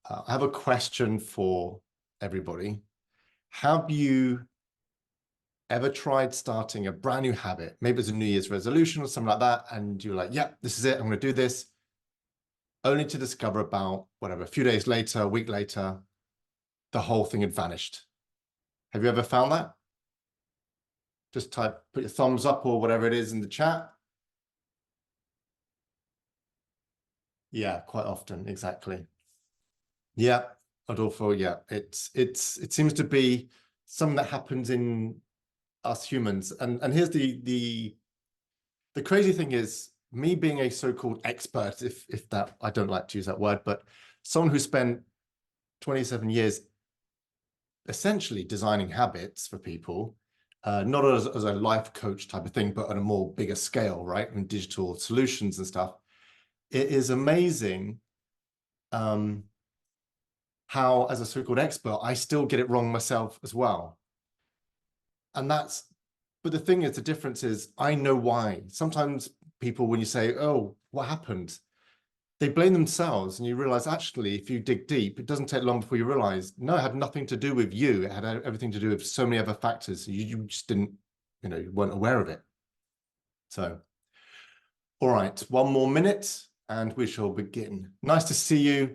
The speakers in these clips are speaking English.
I have a question for everybody. Have you ever tried starting a brand new habit? Maybe it's a New Year's resolution or something like that, and you're like, yeah, this is it, I'm going to do this, only to discover about, whatever, a few days later, a week later, the whole thing had vanished. Have you ever found that? Just put your thumbs up or whatever it is in the chat. Yeah, quite often, exactly. Yeah, Adolfo, yeah. It seems to be something that happens in us humans. And here's the crazy thing is, me being a so-called expert, if that, I don't like to use that word, but someone who spent 27 years essentially designing habits for people, not as a life coach type of thing, but on a more bigger scale, right? In digital solutions and stuff. It is amazing how, as a so-called expert, I still get it wrong myself as well. And but the thing is, the difference is, I know why. Sometimes people, when you say, oh, what happened? They blame themselves, and you realize, actually, if you dig deep, it doesn't take long before you realize, no, it had nothing to do with you. It had everything to do with so many other factors. You just didn't, you weren't aware of it. So, all right, one more minute and we shall begin. Nice to see you.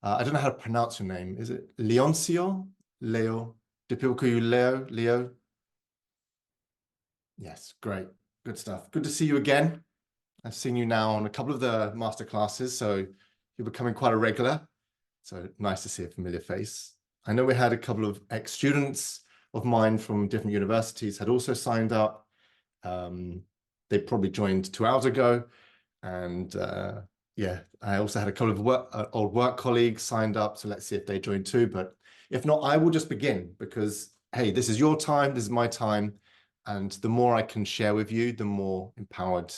I don't know how to pronounce your name. Is it Leoncio? Leo? Do people call you Leo? Leo? Yes, great. Good stuff. Good to see you again. I've seen you now on a couple of the masterclasses, so you're becoming quite a regular. So nice to see a familiar face. I know we had a couple of ex-students of mine from different universities had also signed up. They probably joined 2 hours ago. And yeah, I also had a couple of old work colleagues signed up. So let's see if they join too. But if not, I will just begin because, hey, this is your time. This is my time. And the more I can share with you, the more empowered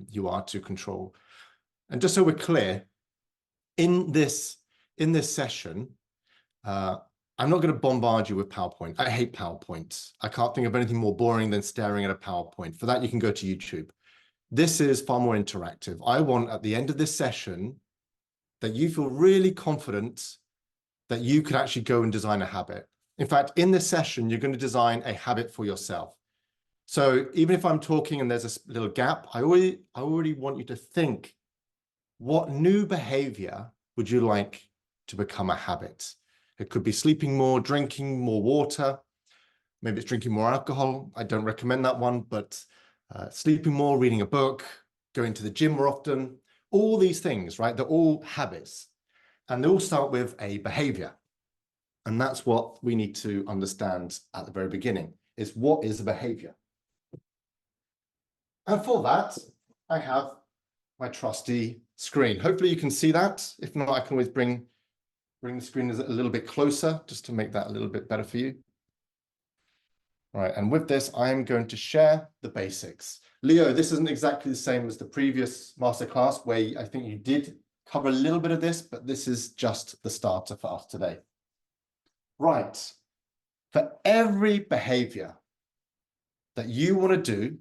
you are to control. And just so we're clear, in this session, I'm not going to bombard you with PowerPoint. I hate PowerPoint. I can't think of anything more boring than staring at a PowerPoint. For that, you can go to YouTube. This is far more interactive. I want, at the end of this session, that you feel really confident that you could actually go and design a habit. In fact, in this session, you're going to design a habit for yourself. So even if I'm talking and there's a little gap, I already want you to think, what new behavior would you like to become a habit? It could be sleeping more, drinking more water. Maybe it's drinking more alcohol. I don't recommend that one, but sleeping more, reading a book, going to the gym more often, all these things, right? They're all habits, and they all start with a behavior. And that's what we need to understand at the very beginning, is what is a behavior? And for that, I have my trusty screen. Hopefully you can see that. If not, I can always bring the screen a little bit closer just to make that a little bit better for you. All right, and with this, I'm going to share the basics. Leo, this isn't exactly the same as the previous masterclass where I think you did cover a little bit of this, but this is just the starter for us today. Right, for every behavior that you want to do,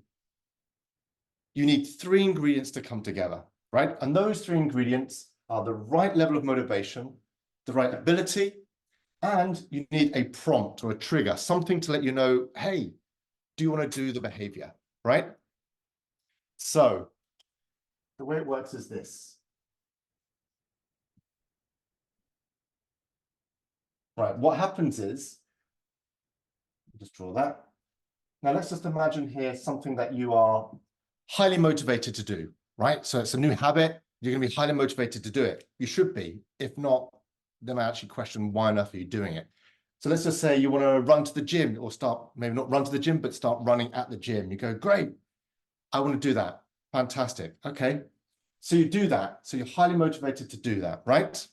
you need 3 ingredients to come together, right? And those 3 ingredients are the right level of motivation, the right ability, and you need a prompt or a trigger, something to let you know, hey, do you want to do the behavior, right? So the way it works is this. Right, what happens is, just draw that. Now let's just imagine here something that you are highly motivated to do, right? So it's a new habit. You're going to be highly motivated to do it. You should be. If not, then I actually question why on earth are you doing it? So let's just say you want to run to the gym, or maybe not run to the gym, but start running at the gym. You go, great, I want to do that. Fantastic. Okay. So you do that. So you're highly motivated to do that, right?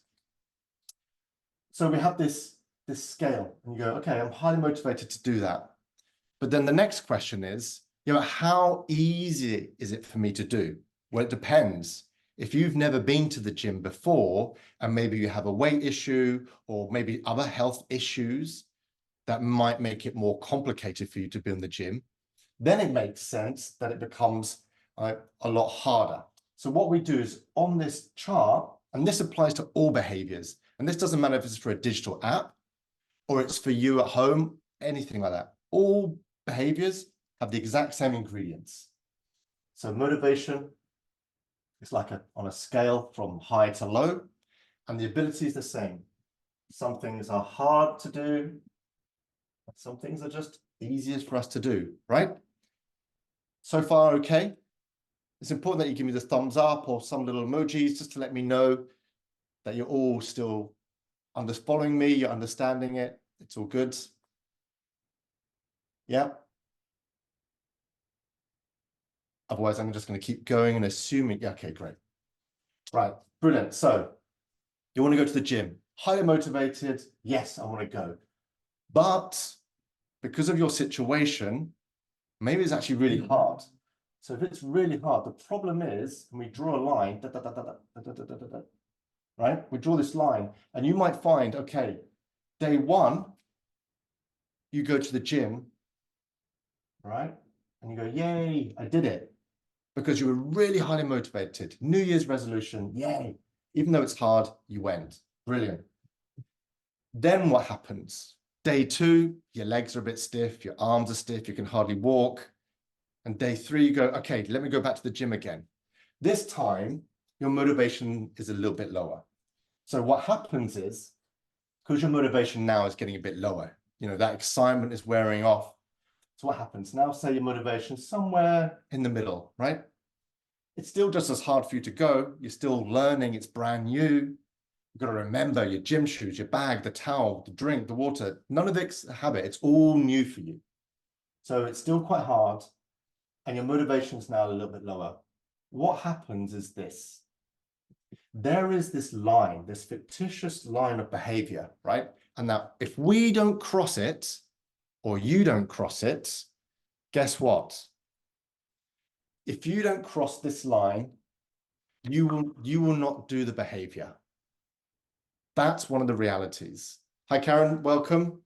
So we have this scale, and you go, okay, I'm highly motivated to do that. But then the next question is, how easy is it for me to do? Well, it depends. If you've never been to the gym before, and maybe you have a weight issue or maybe other health issues that might make it more complicated for you to be in the gym, then it makes sense that it becomes a lot harder. So what we do is, on this chart, And this applies to all behaviors. And this doesn't matter if it's for a digital app or it's for you at home, anything like that. All behaviors have the exact same ingredients. So motivation is like on a scale from high to low, and the ability is the same. Some things are hard to do, some things are just easiest for us to do, right? So far, okay? It's important that you give me the thumbs up or some little emojis just to let me know that you're all still following me, you're understanding it, it's all good. Yeah. Otherwise, I'm just going to keep going and assuming, yeah, okay, great. Right, brilliant. So you want to go to the gym, highly motivated. Yes, I want to go. But because of your situation, maybe it's actually really hard. So if it's really hard, the problem is, when we draw a line, right? We draw this line, and you might find, okay, day one, you go to the gym, right? And you go, yay, I did it. Because you were really highly motivated. New Year's resolution, yay. Even though it's hard, you went. Brilliant. Then what happens? Day two, your legs are a bit stiff, your arms are stiff, you can hardly walk. And day three, you go, okay, let me go back to the gym again. This time, your motivation is a little bit lower. So what happens is, because your motivation now is getting a bit lower, that excitement is wearing off. So what happens? Now say your motivation is somewhere in the middle, right? It's still just as hard for you to go. You're still learning, it's brand new. You've got to remember your gym shoes, your bag, the towel, the drink, the water. None of it's a habit, it's all new for you. So it's still quite hard, and your motivation is now a little bit lower. What happens is this. There is this line, this fictitious line of behavior, right? And now if we don't cross it, or you don't cross it, guess what? If you don't cross this line, you will not do the behavior. That's one of the realities. Hi, Karen, welcome.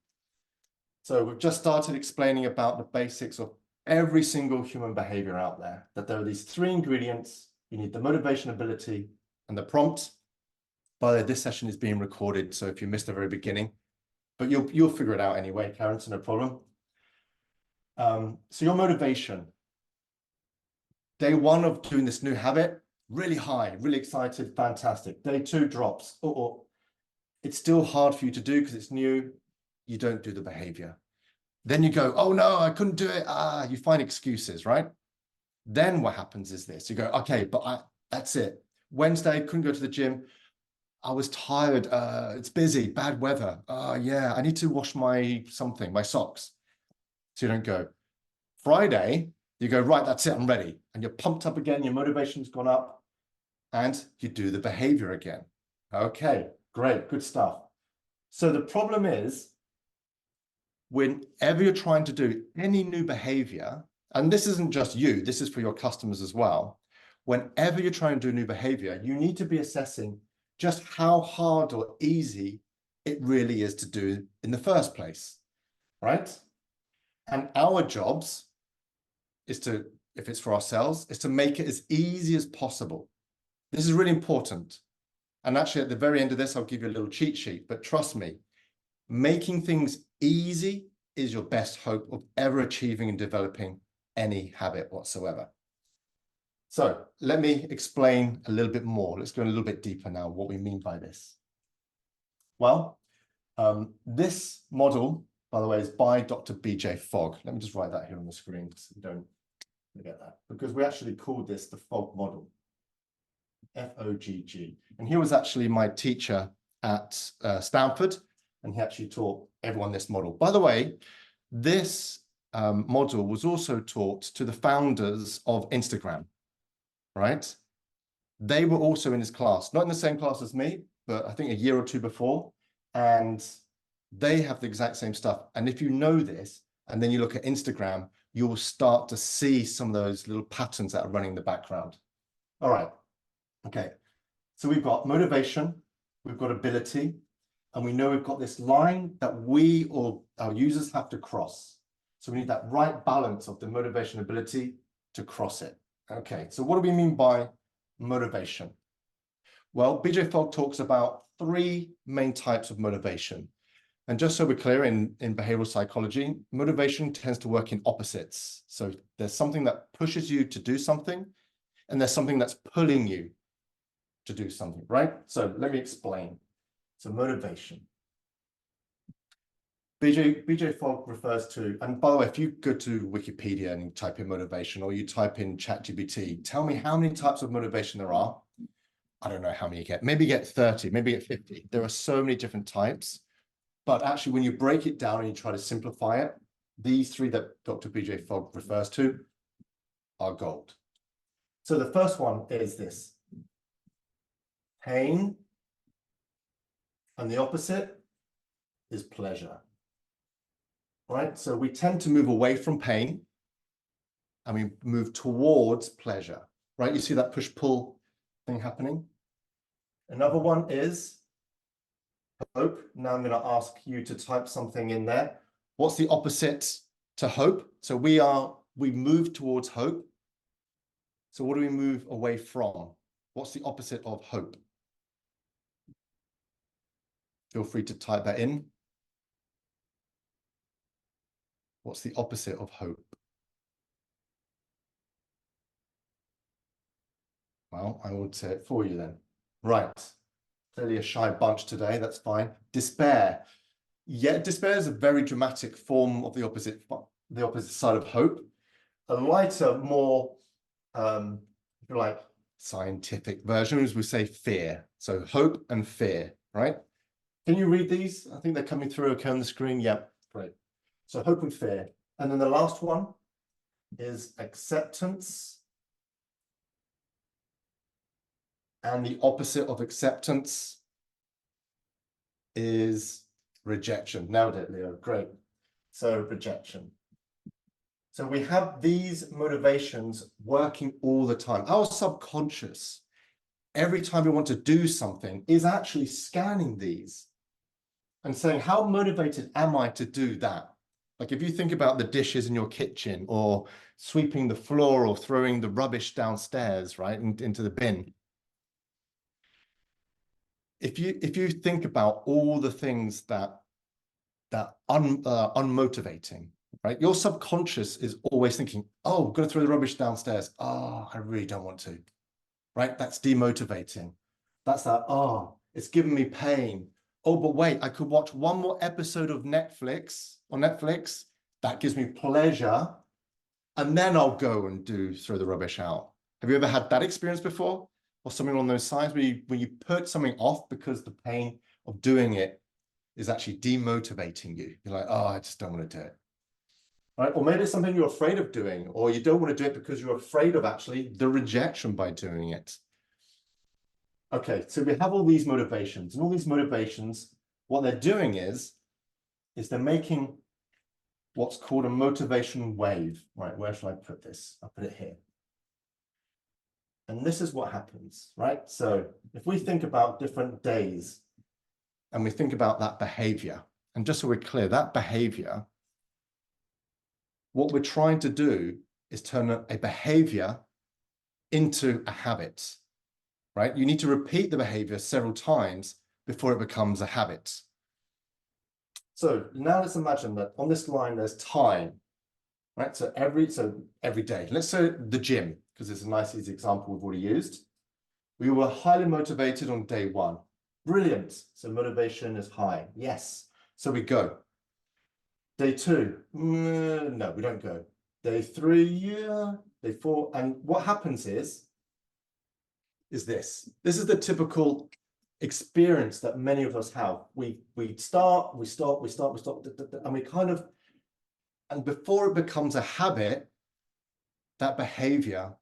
So we've just started explaining about the basics of every single human behavior out there, that there are these three ingredients. You need the motivation, ability, and the prompt. By the way, this session is being recorded, so if you missed the very beginning, but you'll figure it out anyway, Karen, so no problem. So your motivation. Day one of doing this new habit, really high, really excited, fantastic. Day two drops. It's still hard for you to do because it's new. You don't do the behavior. Then you go, oh no, I couldn't do it. You find excuses, right? Then what happens is this. You go, okay, but that's it. Wednesday, couldn't go to the gym. I was tired. It's busy, bad weather. Yeah, I need to wash my socks. So you don't go. Friday, you go, right, that's it, I'm ready. And you're pumped up again, your motivation's gone up, and you do the behavior again. Okay, great, good stuff. So the problem is, whenever you're trying to do any new behavior, and this isn't just you, this is for your customers as well, whenever you're trying to do new behavior, you need to be assessing just how hard or easy it really is to do in the first place, right? And our jobs is to, if it's for ourselves, is to make it as easy as possible. This is really important. And actually at the very end of this, I'll give you a little cheat sheet, but trust me, making things easy is your best hope of ever achieving and developing any habit whatsoever. So let me explain a little bit more. Let's go a little bit deeper now, what we mean by this. Well, this model, by the way, is by Dr. B.J. Fogg. Let me just write that here on the screen so you don't forget that, because we actually called this the Fogg model, F-O-G-G. And he was actually my teacher at Stanford, and he actually taught everyone this model. By the way, this model was also taught to the founders of Instagram, right? They were also in his class, not in the same class as me, but I think a year or two before, and they have the exact same stuff. And if you know this, and then you look at Instagram, you will start to see some of those little patterns that are running in the background. All right, okay. So we've got motivation, we've got ability, and we know we've got this line that we or our users have to cross. So we need that right balance of the motivation ability to cross it. Okay, so what do we mean by motivation? Well, BJ Fogg talks about three main types of motivation. And just so we're clear, in behavioral psychology, motivation tends to work in opposites. So there's something that pushes you to do something, and there's something that's pulling you to do something, right? So let me explain. So motivation. BJ Fogg refers to, and by the way, if you go to Wikipedia and you type in motivation, or you type in ChatGPT, tell me how many types of motivation there are. I don't know how many you get. Maybe you get 30, maybe you get 50. There are so many different types. But actually, when you break it down and you try to simplify it, these three that Dr. BJ Fogg refers to are gold. So the first one is this: pain, and the opposite is pleasure. Right? So we tend to move away from pain and we move towards pleasure. Right? You see that push-pull thing happening? Another one is hope. Now I'm going to ask you to type something in there. What's the opposite to hope? So we move towards hope. So what do we move away from? What's the opposite of hope? Feel free to type that in. What's the opposite of hope? Well, I would say it for you then. Right. Clearly a shy bunch today, that's fine. Despair. Yeah, despair is a very dramatic form of the opposite side of hope. A lighter, more, if you like, scientific versions, we say fear. So hope and fear, right? Can you read these? I think they're coming through okay on the screen. Yep, great. So hope and fear. And then the last one is acceptance. And the opposite of acceptance is rejection. Nailed it, Leo. Great. So rejection. So we have these motivations working all the time. Our subconscious, every time we want to do something, is actually scanning these and saying, how motivated am I to do that? Like if you think about the dishes in your kitchen, or sweeping the floor, or throwing the rubbish downstairs, right, into the bin. If you think about all the things that unmotivating, right? Your subconscious is always thinking, oh, I'm going to throw the rubbish downstairs. Oh, I really don't want to, right? That's demotivating. That's that, oh, it's giving me pain. Oh, but wait, I could watch one more episode of Netflix on Netflix. That gives me pleasure. And then I'll go and throw the rubbish out. Have you ever had that experience before? Or something along those lines where you put something off because the pain of doing it is actually demotivating you. You're like, oh, I just don't want to do it. Right? Or maybe it's something you're afraid of doing, or you don't want to do it because you're afraid of actually the rejection by doing it. Okay, so we have all these motivations, and all these motivations, what they're doing is they're making what's called a motivation wave. Right, where should I put this? I'll put it here. And this is what happens, right? So if we think about different days and we think about that behavior, and just so we're clear, that behavior, what we're trying to do is turn a behavior into a habit, right? You need to repeat the behavior several times before it becomes a habit. So now let's imagine that on this line, there's time, right? So every day, let's say the gym, because it's a nice easy example we've already used. We were highly motivated on day one. Brilliant. So motivation is high. Yes. So we go. Day two, no, we don't go. Day three, yeah. Day four, and what happens is this. This is the typical experience that many of us have. We start, we stop, and we kind of, and before it becomes a habit, that behavior,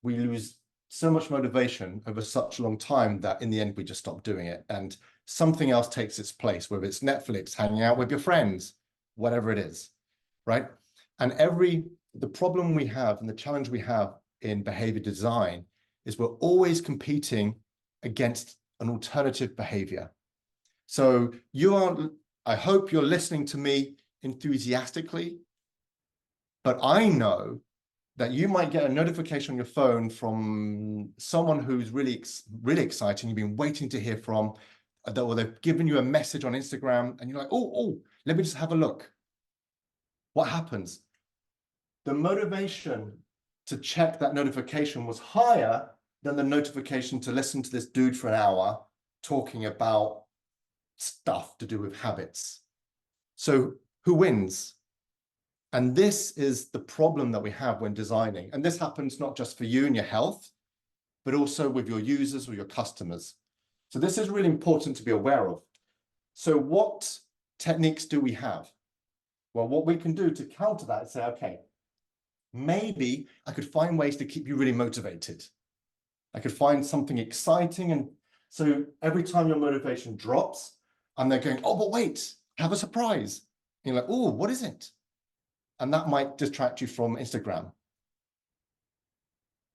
we lose so much motivation over such a long time that in the end we just stop doing it, and something else takes its place, whether it's Netflix, hanging out with your friends, whatever it is, right? And the problem we have and the challenge we have in behavior design is we're always competing against an alternative behavior. So I hope you're listening to me enthusiastically, but I know that you might get a notification on your phone from someone who's really exciting, you've been waiting to hear from, or they've given you a message on Instagram, and you're like, oh, let me just have a look. What happens? The motivation to check that notification was higher than the notification to listen to this dude for an hour talking about stuff to do with habits. So who wins? And this is the problem that we have when designing. And this happens not just for you and your health, but also with your users or your customers. So this is really important to be aware of. So what techniques do we have? Well, what we can do to counter that is say, okay, maybe I could find ways to keep you really motivated. I could find something exciting. And so every time your motivation drops, and they're going, oh, but wait, have a surprise. And you're like, oh, what is it? And that might distract you from Instagram.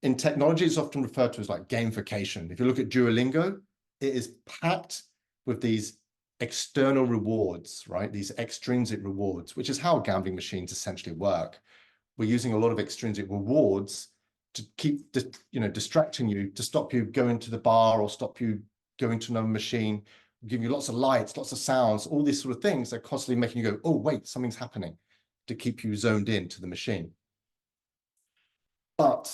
In technology, it's often referred to as like gamification. If you look at Duolingo, it is packed with these external rewards, right? These extrinsic rewards, which is how gambling machines essentially work. We're using a lot of extrinsic rewards to keep distracting you, to stop you going to the bar or stop you going to another machine, give you lots of lights, lots of sounds, all these sort of things that are constantly making you go, oh, wait, something's happening, to keep you zoned in to the machine. But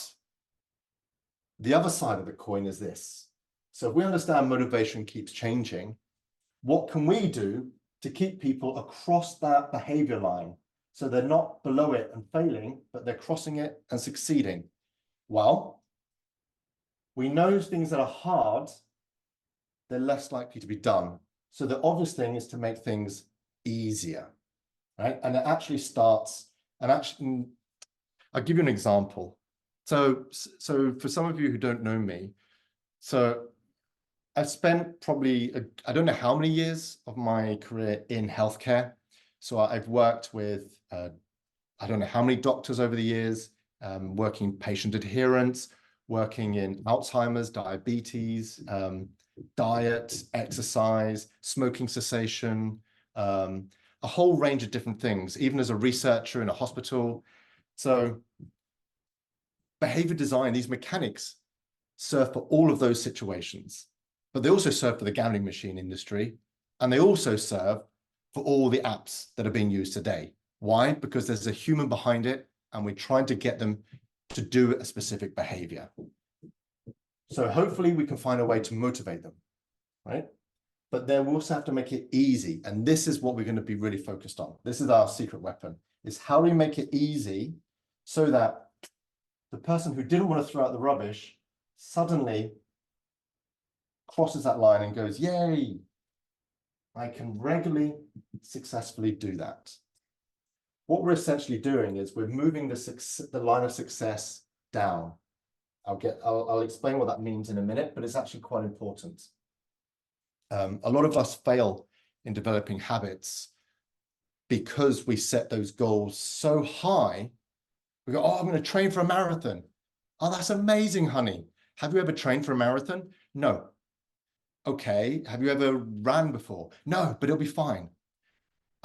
the other side of the coin is this. So if we understand motivation keeps changing, what can we do to keep people across that behavior line so they're not below it and failing, but they're crossing it and succeeding? Well, we know things that are hard, they're less likely to be done. So the obvious thing is to make things easier, right? And it actually starts, and actually, I'll give you an example. So for some of you who don't know me, so I've spent probably, I don't know how many years of my career in healthcare. So I've worked with, I don't know how many doctors over the years, working patient adherence, working in Alzheimer's, diabetes, diet, exercise, smoking cessation, a whole range of different things, even as a researcher in a hospital. So behavior design, these mechanics serve for all of those situations, but they also serve for the gambling machine industry, and they also serve for all the apps that are being used today. Why? Because there's a human behind it, and we're trying to get them to do a specific behavior. So hopefully we can find a way to motivate them, right? But then we also have to make it easy. And this is what we're going to be really focused on. This is our secret weapon, is how do we make it easy so that the person who didn't want to throw out the rubbish suddenly crosses that line and goes, yay, I can regularly, successfully do that. What we're essentially doing is we're moving the line of success down. I'll explain what that means in a minute, but it's actually quite important. A lot of us fail in developing habits because we set those goals so high. We go, oh, I'm going to train for a marathon. Oh, that's amazing, honey. Have you ever trained for a marathon? No. Okay. Have you ever ran before? No, but it'll be fine.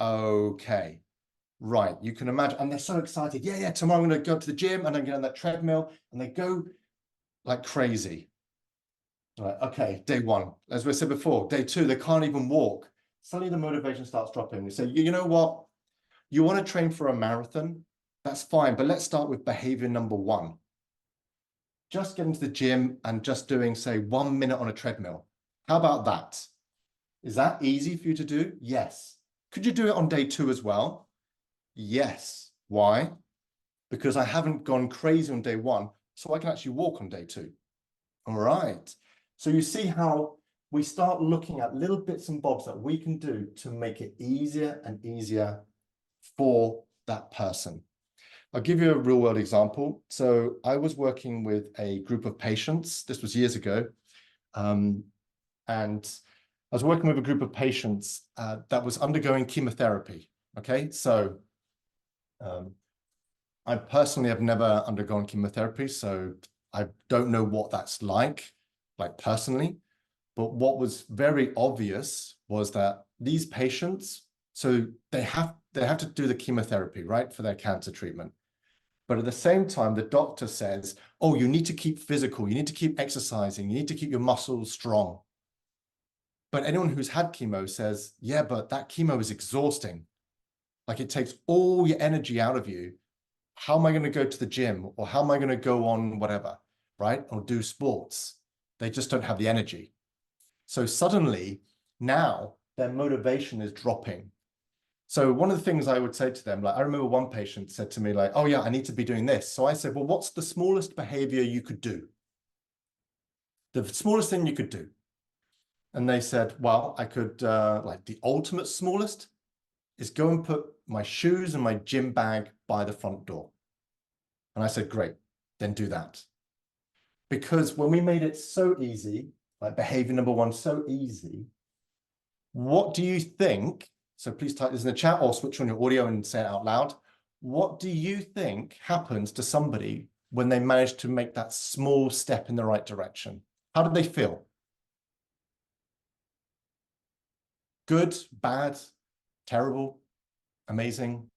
Okay. Right. You can imagine. And they're so excited. Yeah, tomorrow I'm going to go to the gym and I'm going on that treadmill, and they go like crazy. Right, okay, day one, as we said before, day two, they can't even walk. Suddenly the motivation starts dropping. We say, you know what? You want to train for a marathon? That's fine, but let's start with behavior number one. Just getting to the gym and just doing, say, 1 minute on a treadmill. How about that? Is that easy for you to do? Yes. Could you do it on day two as well? Yes. Why? Because I haven't gone crazy on day one, so I can actually walk on day two. All right. So you see how we start looking at little bits and bobs that we can do to make it easier and easier for that person. I'll give you a real world example. So I was working with a group of patients. This was years ago. And I was working with a group of patients that was undergoing chemotherapy. Okay. So I personally have never undergone chemotherapy, so I don't know what that's like personally. But what was very obvious was that these patients, so they have to do the chemotherapy, right, for their cancer treatment. But at the same time, the doctor says, oh, you need to keep physical, you need to keep exercising, you need to keep your muscles strong. But anyone who's had chemo says, yeah, but that chemo is exhausting. Like it takes all your energy out of you. How am I going to go to the gym? Or how am I going to go on whatever, right? Or do sports? They just don't have the energy. So suddenly now their motivation is dropping. So one of the things I would say to them, like I remember one patient said to me like, oh yeah, I need to be doing this. So I said, well, what's the smallest behavior you could do? The smallest thing you could do. And they said, well, I could, like the ultimate smallest is go and put my shoes and my gym bag by the front door. And I said, great, then do that. Because when we made it so easy, like behavior number one, so easy, what do you think? So please type this in the chat or switch on your audio and say it out loud. What do you think happens to somebody when they manage to make that small step in the right direction? How do they feel? Good, bad, terrible, amazing?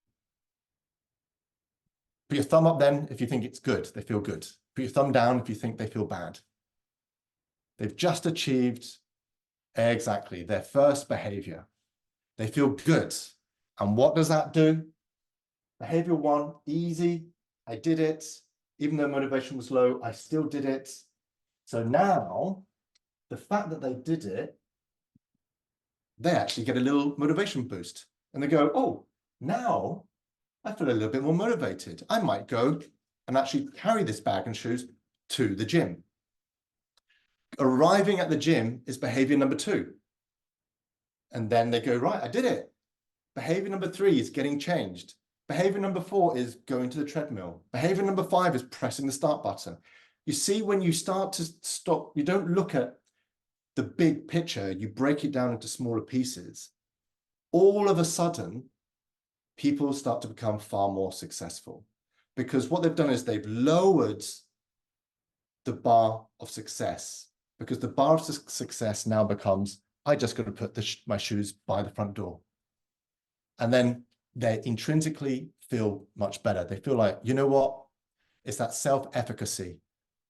Put your thumb up then if you think it's good, they feel good. Put your thumb down if you think they feel bad. They've just achieved exactly their first behavior. They feel good. And what does that do? Behavior one, easy. I did it. Even though motivation was low, I still did it. So now, the fact that they did it, they actually get a little motivation boost. And they go, oh, now I feel a little bit more motivated. I might go and actually carry this bag and shoes to the gym. Arriving at the gym is behavior number two. And then they go, right, I did it. Behavior number three is getting changed. Behavior number four is going to the treadmill. Behavior number five is pressing the start button. You see, when you start to stop, you don't look at the big picture, you break it down into smaller pieces. All of a sudden, people start to become far more successful because what they've done is they've lowered the bar of success, because the bar of success now becomes, I just got to put my shoes by the front door. And then they intrinsically feel much better. They feel like, you know what? It's that self-efficacy.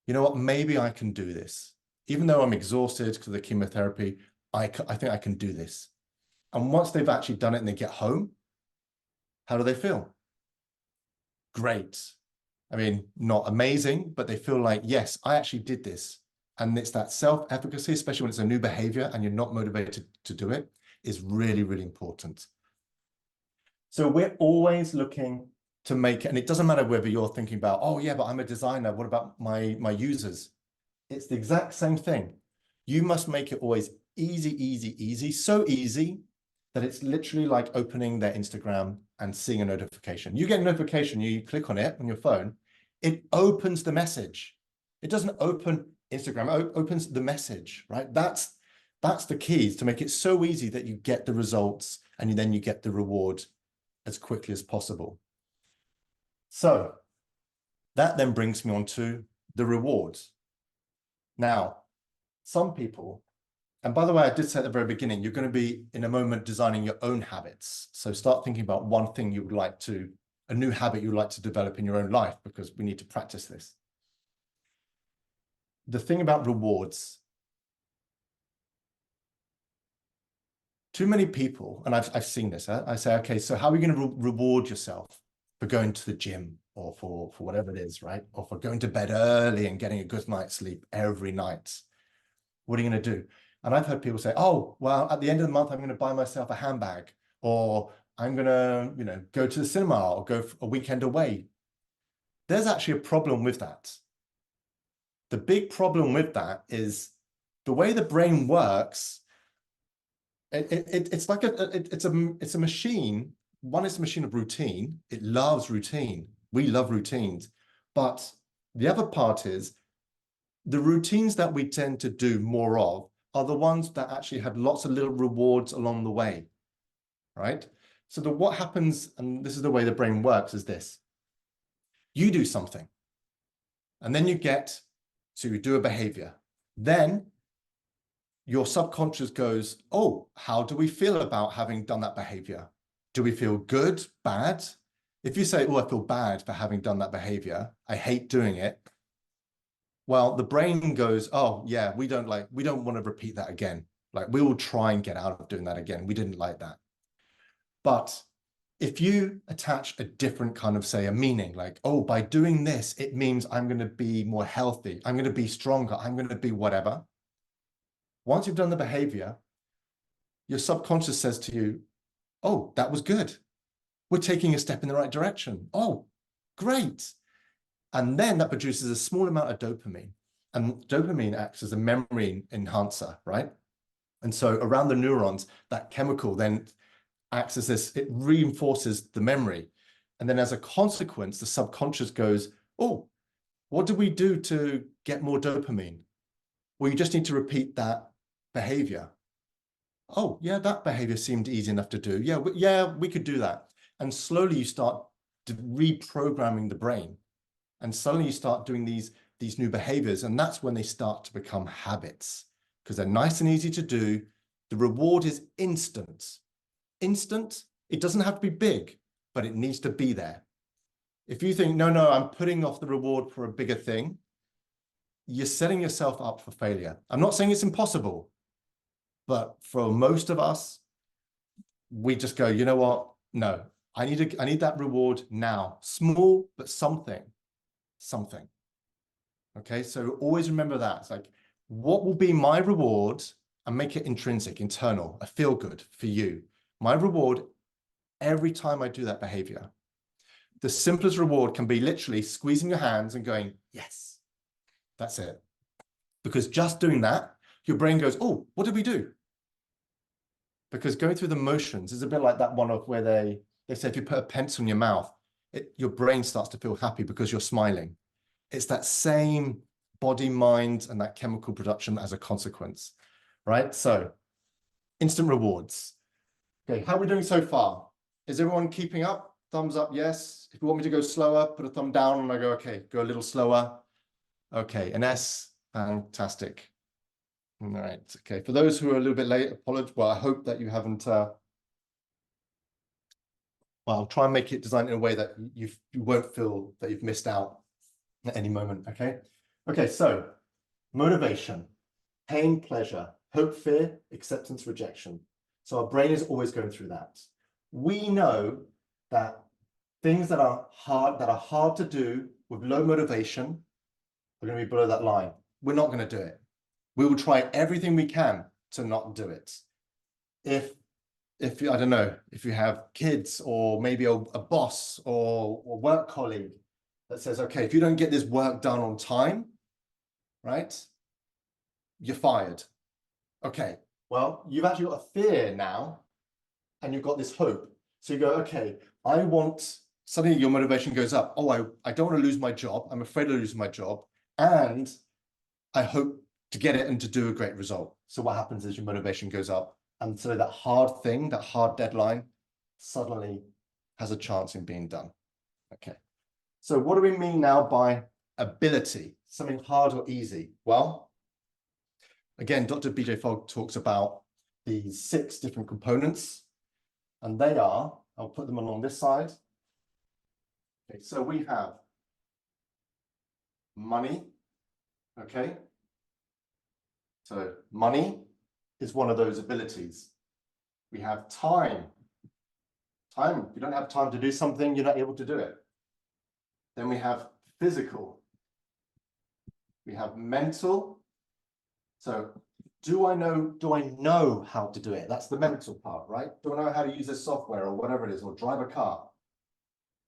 You know what? Maybe I can do this. Even though I'm exhausted because of the chemotherapy, I think I can do this. And once they've actually done it and they get home, how do they feel? Great. I mean, not amazing, but they feel like, yes, I actually did this. And it's that self-efficacy, especially when it's a new behavior and you're not motivated to do it, is really, really important. So we're always looking to make, and it doesn't matter whether you're thinking about, oh yeah, but I'm a designer. What about my users? It's the exact same thing. You must make it always easy, easy, easy. So easy that it's literally like opening their Instagram and seeing a notification. You get a notification, you click on it on your phone, it opens the message. It doesn't open Instagram, it opens the message, right? That's the key, is to make it so easy that you get the results and then you get the reward as quickly as possible. So that then brings me on to the rewards. Now, some people, and by the way, I did say at the very beginning, you're going to be in a moment designing your own habits. So start thinking about one thing you would like to, a new habit you would like to develop in your own life, because we need to practice this. The thing about rewards, too many people, and I've seen this, I say, okay, so how are you going to reward yourself for going to the gym or for whatever it is, right? Or for going to bed early and getting a good night's sleep every night? What are you going to do? And I've heard people say, oh, well, at the end of the month, I'm going to buy myself a handbag, or I'm going to, go to the cinema or go for a weekend away. There's actually a problem with that. The big problem with that is the way the brain works. It's like it's a machine. One is a machine of routine. It loves routine. We love routines. But the other part is the routines that we tend to do more of are the ones that actually have lots of little rewards along the way, right? So what happens, and this is the way the brain works, is this. You do something, and then you do a behavior. Then your subconscious goes, oh, how do we feel about having done that behavior? Do we feel good, bad? If you say, oh, I feel bad for having done that behavior, I hate doing it. Well, the brain goes, oh yeah, we don't want to repeat that again. Like we will try and get out of doing that again. We didn't like that. But if you attach a different kind of, say, a meaning, like, oh, by doing this, it means I'm going to be more healthy. I'm going to be stronger. I'm going to be whatever. Once you've done the behavior, your subconscious says to you, oh, that was good. We're taking a step in the right direction. Oh, great. And then that produces a small amount of dopamine. And dopamine acts as a memory enhancer, right? And so around the neurons, that chemical then acts as this, it reinforces the memory. And then as a consequence, the subconscious goes, oh, what do we do to get more dopamine? Well, you just need to repeat that behavior. Oh, yeah, that behavior seemed easy enough to do. Yeah, we could do that. And slowly you start reprogramming the brain. And suddenly you start doing these new behaviors. And that's when they start to become habits because they're nice and easy to do. The reward is instant. Instant, it doesn't have to be big, but it needs to be there. If you think, no, I'm putting off the reward for a bigger thing, you're setting yourself up for failure. I'm not saying it's impossible, but for most of us, we just go, you know what? No, I need that reward now. Small, but something. Okay, so always remember that. It's like, what will be my reward? And make it intrinsic, internal, a feel good for you. My reward every time I do that behavior. The simplest reward can be literally squeezing your hands and going, yes, that's it. Because just doing that, your brain goes, oh, what did we do? Because going through the motions is a bit like that one of where they say if you put a pencil in your mouth, your brain starts to feel happy because you're smiling. It's that same body, mind, and that chemical production as a consequence, right? So instant rewards. Okay, how are we doing so far? Is everyone keeping up? Thumbs up, yes. If you want me to go slower, put a thumb down and I go, okay, go a little slower. Okay, an S, fantastic. All right, okay. For those who are a little bit late, apologize. Well, I hope that you haven't, well, I'll try and make it designed in a way that you won't feel that you've missed out at any moment, okay? Okay, so motivation, pain, pleasure, hope, fear, acceptance, rejection. So our brain is always going through that. We know that things that are hard to do with low motivation are going to be below that line. We're not going to do it. We will try everything we can to not do it. If I don't know, if you have kids or maybe a boss or a work colleague that says, okay, if you don't get this work done on time, right, you're fired. Okay, well, you've actually got a fear now and you've got this hope. So you go, okay, suddenly your motivation goes up. Oh, I don't want to lose my job. I'm afraid of losing my job. And I hope to get it and to do a great result. So what happens is your motivation goes up. And so that hard thing, that hard deadline suddenly has a chance in being done. Okay. So what do we mean now by ability? Something hard or easy? Well, again, Dr. BJ Fogg talks about these 6 different components. And they are, I'll put them along this side. Okay, so we have money. Okay. So money is one of those abilities. We have time. Time, if you don't have time to do something, you're not able to do it. Then we have physical. We have mental. So do I know how to do it? That's the mental part, right? Do I know how to use this software or whatever it is, or drive a car?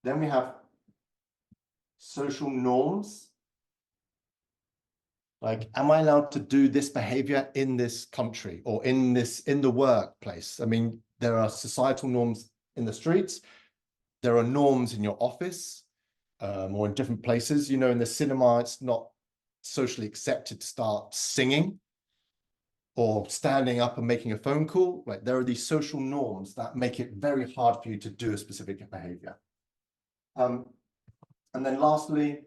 Then we have social norms. Like, am I allowed to do this behavior in this country or in the workplace? I mean, there are societal norms in the streets. There are norms in your office or in different places. You know, in the cinema, it's not socially accepted to start singing or standing up and making a phone call. Like, there are these social norms that make it very hard for you to do a specific behavior. And then lastly,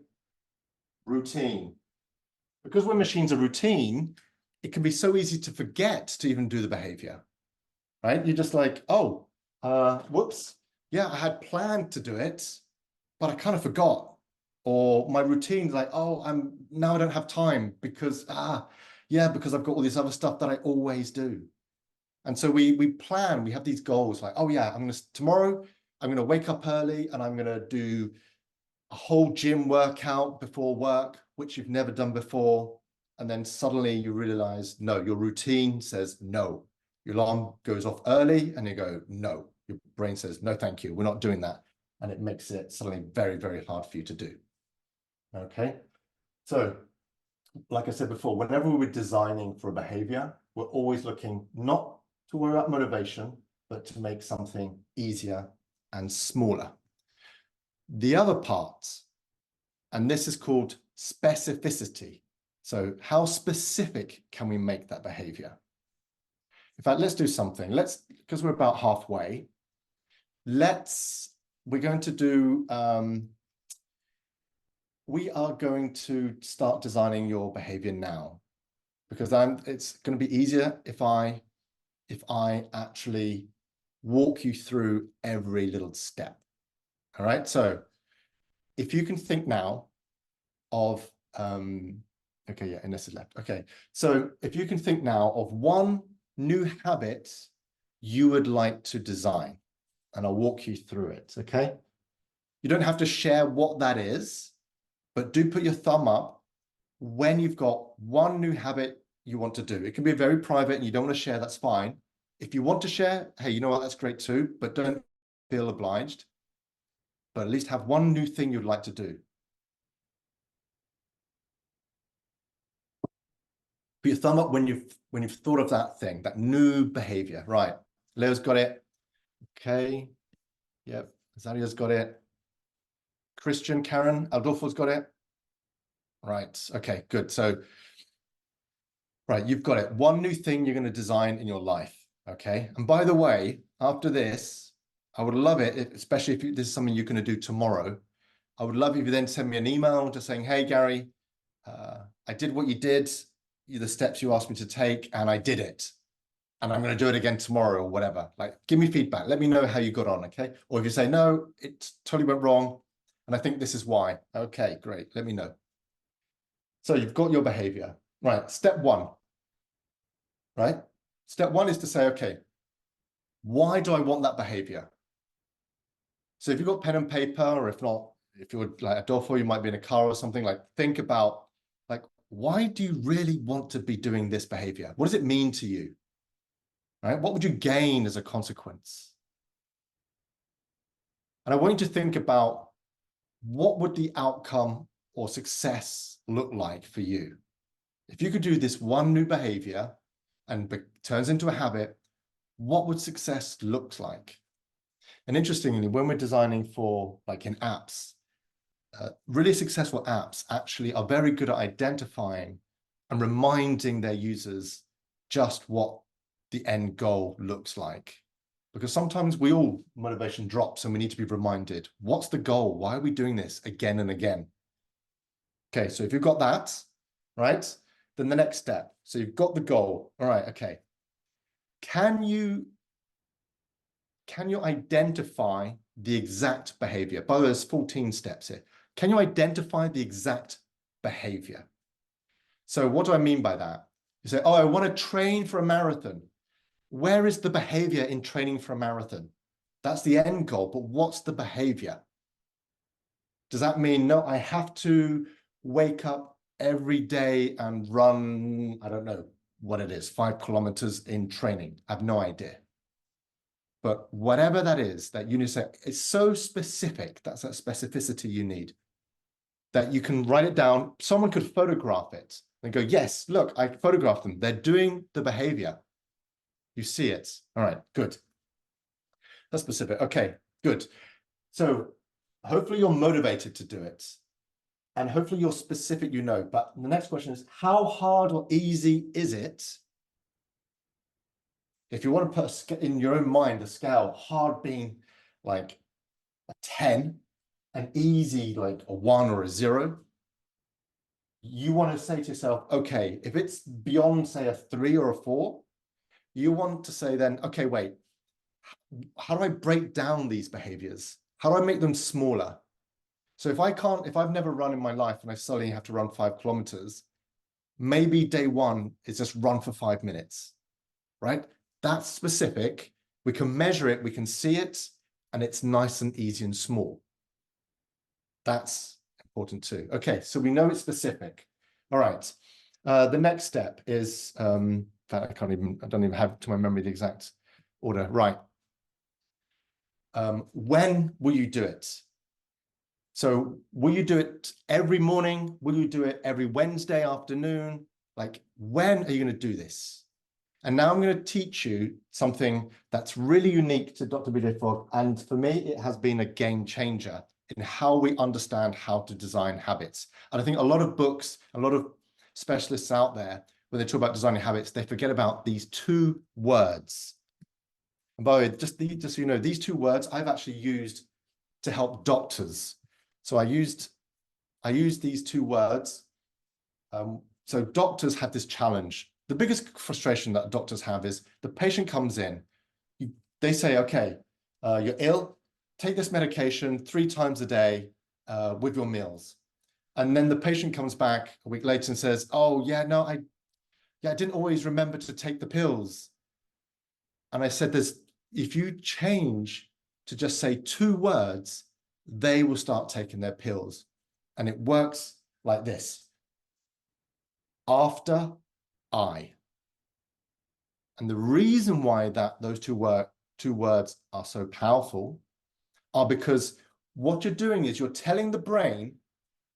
routine. Because when machines are routine, it can be so easy to forget to even do the behavior, right? You're just like, oh, whoops, yeah, I had planned to do it, but I kind of forgot. Or my routine's like, oh, I don't have time because because I've got all this other stuff that I always do. And so we plan, we have these goals like, oh yeah, tomorrow I'm gonna wake up early and I'm gonna do a whole gym workout before work, which you've never done before. And then suddenly you realize, no, your routine says no. Your alarm goes off early and you go, no. Your brain says, no, thank you. We're not doing that. And it makes it suddenly very, very hard for you to do. Okay. So, like I said before, whenever we're designing for a behavior, we're always looking not to worry about motivation, but to make something easier and smaller. The other part, and this is called specificity. So how specific can we make that behavior? In fact, let's do something. Because we're about halfway, we're going to do, we are going to start designing your behavior now, because it's going to be easier if I actually walk you through every little step. All right. So if you can think now of, okay, yeah, Ines is left. Okay. So if you can think now of one new habit you would like to design, and I'll walk you through it. Okay. You don't have to share what that is, but do put your thumb up when you've got one new habit you want to do. It can be very private and you don't want to share, that's fine. If you want to share, hey, you know what, that's great too, but don't feel obliged. But at least have one new thing you'd like to do. Put your thumb up when you've thought of that thing, that new behavior. Right. Leo's got it. Okay. Yep. Zaria's got it. Christian, Karen, Adolfo's got it. Right. Okay, good. So, right, you've got it. One new thing you're going to design in your life. Okay. And by the way, after this, I would love it, especially if this is something you're going to do tomorrow. I would love if you then send me an email just saying, hey, Gary, I did what you did, the steps you asked me to take, and I did it. And I'm going to do it again tomorrow or whatever. Like, give me feedback. Let me know how you got on, okay? Or if you say, no, it totally went wrong, and I think this is why. Okay, great. Let me know. So you've got your behavior. Right, step one. Right? Step one is to say, okay, why do I want that behavior? So if you've got pen and paper, or if not, if you're like Adolfo, you might be in a car or something, like think about, like, why do you really want to be doing this behavior? What does it mean to you? Right? What would you gain as a consequence? And I want you to think about what would the outcome or success look like for you? If you could do this one new behavior and turns into a habit, what would success look like? And interestingly, when we're designing for, like in apps, really successful apps actually are very good at identifying and reminding their users just what the end goal looks like. Because sometimes motivation drops and we need to be reminded, what's the goal? Why are we doing this again and again? Okay, so if you've got that, right, then the next step. So you've got the goal. All right, okay. Can you identify the exact behavior? By the way, there's 14 steps here. Can you identify the exact behavior? So what do I mean by that? You say, oh, I want to train for a marathon. Where is the behavior in training for a marathon? That's the end goal, but what's the behavior? Does that mean, no, I have to wake up every day and run, I don't know what it is, 5 kilometers in training? I have no idea. But whatever that is, that you need to say, it's so specific, that's that specificity you need, that you can write it down. Someone could photograph it and go, yes, look, I photographed them. They're doing the behavior. You see it. All right, good. That's specific. Okay, good. So hopefully you're motivated to do it. And hopefully you're specific, But the next question is, how hard or easy is it? If you want to put in your own mind a scale, hard being like a 10 and easy like a 1 or a 0, you want to say to yourself, okay, if it's beyond, say, a 3 or a 4, you want to say then, okay, wait, how do I break down these behaviors? How do I make them smaller? So if I've never run in my life and I suddenly have to run 5 kilometers, maybe day one is just run for 5 minutes, right? That's specific. We can measure it, we can see it, and it's nice and easy and small. That's important too. Okay, so we know it's specific. All right. The next step is, in fact, I don't even have to my memory the exact order. Right. When will you do it? So will you do it every morning? Will you do it every Wednesday afternoon? Like, when are you going to do this? And now I'm going to teach you something that's really unique to Dr. BJ Fogg. And for me, it has been a game changer in how we understand how to design habits. And I think a lot of books, a lot of specialists out there, when they talk about designing habits, they forget about these 2 words. And by the way, just so you know, these 2 words I've actually used to help doctors. So I used these 2 words. So doctors have this challenge. The biggest frustration that doctors have is the patient comes in, they say, okay, you're ill, take this medication 3 times a day with your meals. And then the patient comes back a week later and says, oh yeah, no, I didn't always remember to take the pills. And I said, if you change to just say 2 words, they will start taking their pills. And it works like this. After I. And the reason why those two words are so powerful are because what you're doing is you're telling the brain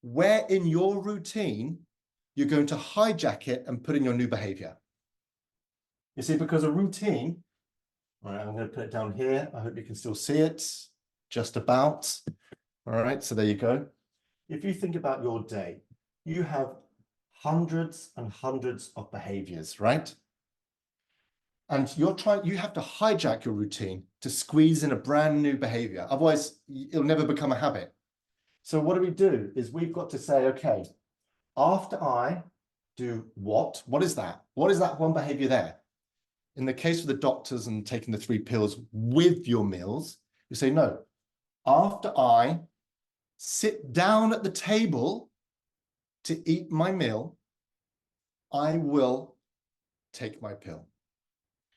where in your routine you're going to hijack it and put in your new behavior. You see, because a routine, all right, I'm going to put it down here. I hope you can still see it, just about. All right, so there you go. If you think about your day, you have hundreds and hundreds of behaviors, right? And you have to hijack your routine to squeeze in a brand new behavior. Otherwise, it'll never become a habit. So what do? Is we've got to say, okay, after I do what is that? What is that one behavior there? In the case of the doctors and taking the 3 pills with your meals, you say, no, after I sit down at the table to eat my meal, I will take my pill.